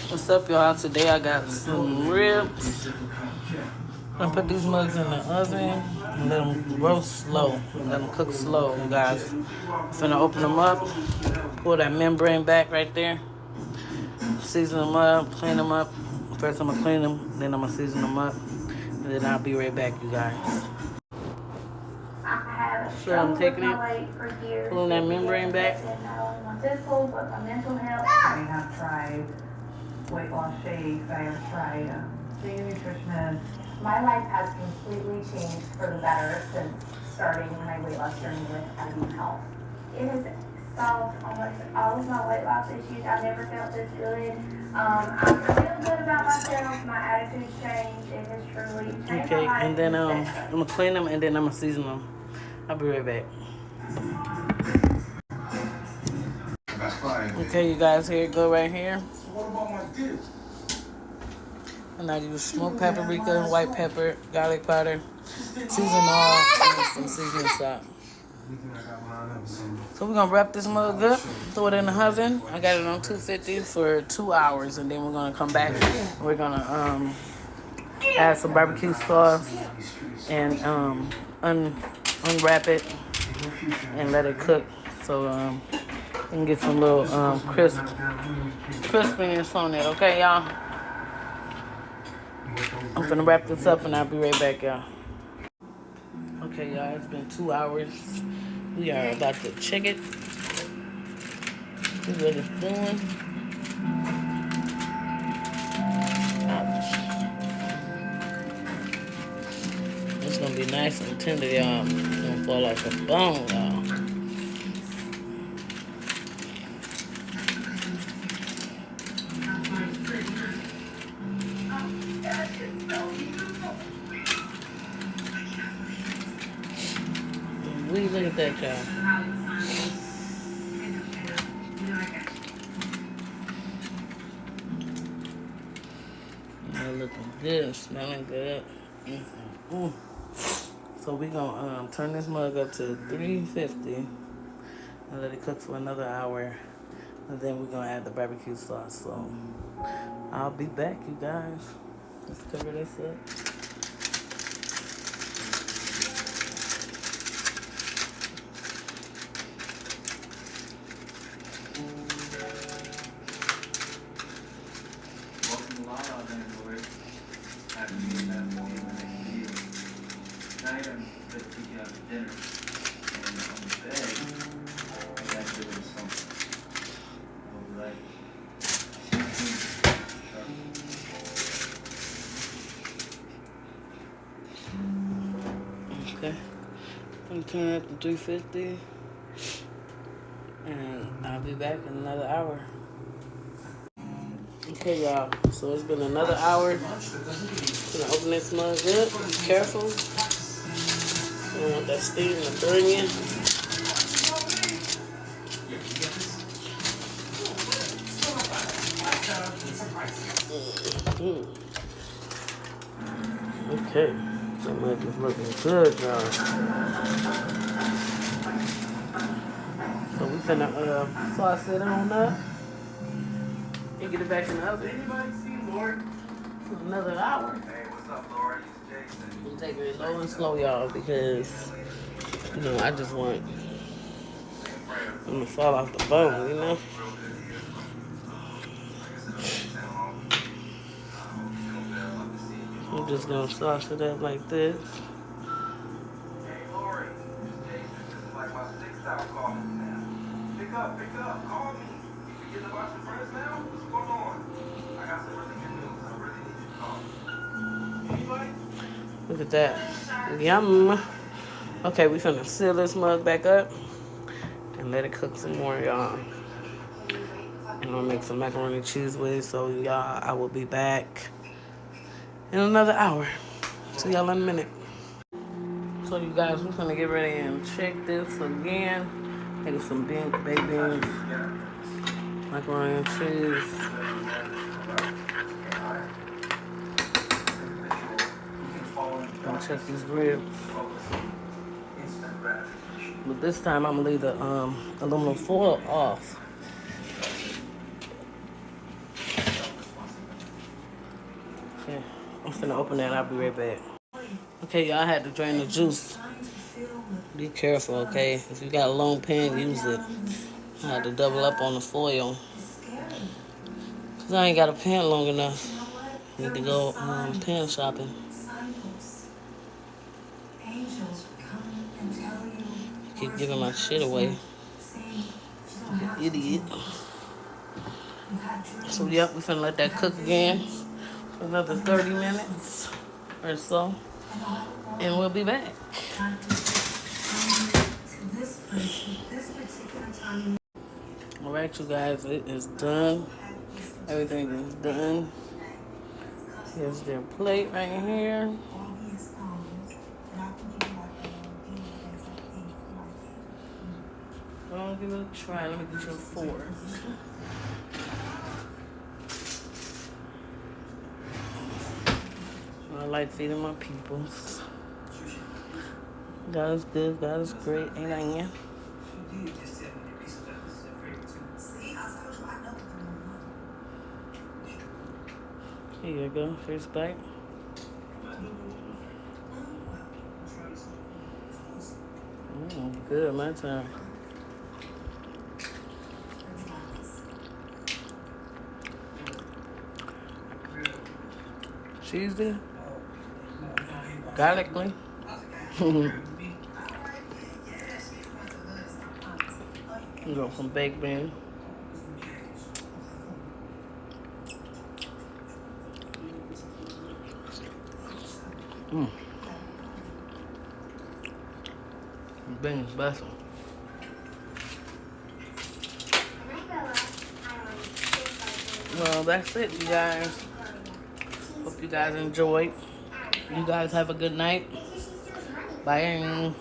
What's up, y'all? Today I got some ribs. I'm gonna put these mugs in the oven and let them roast slow. Let them cook slow, you guys. I'm finna open them up, pull that membrane back right there, season them up, clean them up. First I'm gonna clean them, then I'm gonna season them up, and then I'll be right back, you guys. So I'm taking it, pulling that membrane back. Physical, but my mental health. I have tried weight loss shakes. I have tried being a nutritionist. My life has completely changed for the better since starting my weight loss journey with IB Health. It has solved almost all of my weight loss issues. I've never felt this good. I feel good about myself. My attitude's changed. It has truly changed. Okay, and then I'm gonna clean them and then I'm gonna season them. I'll be right back. Okay, you guys, here it go right here. And I use smoked paprika, white pepper, garlic powder, season all, and some seasoning salt. So we're gonna wrap this mug up, throw it in the oven. I got it on 250 for 2 hours, and then we're gonna come back. We're gonna add some barbecue sauce and unwrap it and let it cook. So we can get some little crispiness on it. Okay, y'all. I'm gonna wrap this up and I'll be right back, y'all. Okay, y'all, it's been 2 hours. We are about to check it. See what it's doing. Ouch. It's gonna be nice and tender, y'all. It's gonna fall like a bone, y'all. Look at that, y'all. Looking good, smelling good. So we gonna turn this mug up to 350 and let it cook for another hour, and then we're gonna add the barbecue sauce. So I'll be back, you guys. Let's cover this up. Okay, I'm turning up to 350, and I'll be back in another hour. Okay, y'all, so it's been another hour. I'm gonna open this mug up. Be careful. I don't want that steam to burn you. Okay, that mug is looking good, y'all. So we finna sauce it on up and get it back in the oven. Anybody see Lord? Another hour. Hey, what's up, Lord? It's Jason. We'll take it low and slow, y'all, because I just want them to fall off the bone, I'm just gonna sauce it up like this. Hey, Lori, it's Jason. This is like my 6th time calling now. Pick up, call me. You forgetting about your friends now? What's going on? I got some really good news. I really need you to call me. Anybody? Look at that. Yum. Okay, we finna seal this mug back up and let it cook some more, y'all. I'm gonna make some macaroni and cheese with it, so y'all, I will be back in another hour. See y'all in a minute. So you guys, we're gonna get ready and check this again. Make some baked beans, macaroni and cheese. Gonna check these ribs. But this time I'm gonna leave the aluminum foil off. Okay, I'm finna open that and I'll be right back. Okay, y'all, I had to drain the juice. Be careful, okay? If you got a long pan, use it. I had to double up on the foil. Cause I ain't got a pan long enough. Need to go pan shopping. Keep giving my shit away. Idiot. So, yep, we finna let that cook again for another 30 minutes or so. And we'll be back. Alright, you guys, it is done. Everything is done. Here's their plate right here. I'll give it a try. Let me get you a fork. I like feeding my peoples. God is good. God is great. Amen. Here you go. First bite. Good, my time. Cheesy. Garlicly. You got some baked beans. Beans, bustle. Well, that's it, you guys. Hope you guys enjoyed. You guys have a good night. Bye.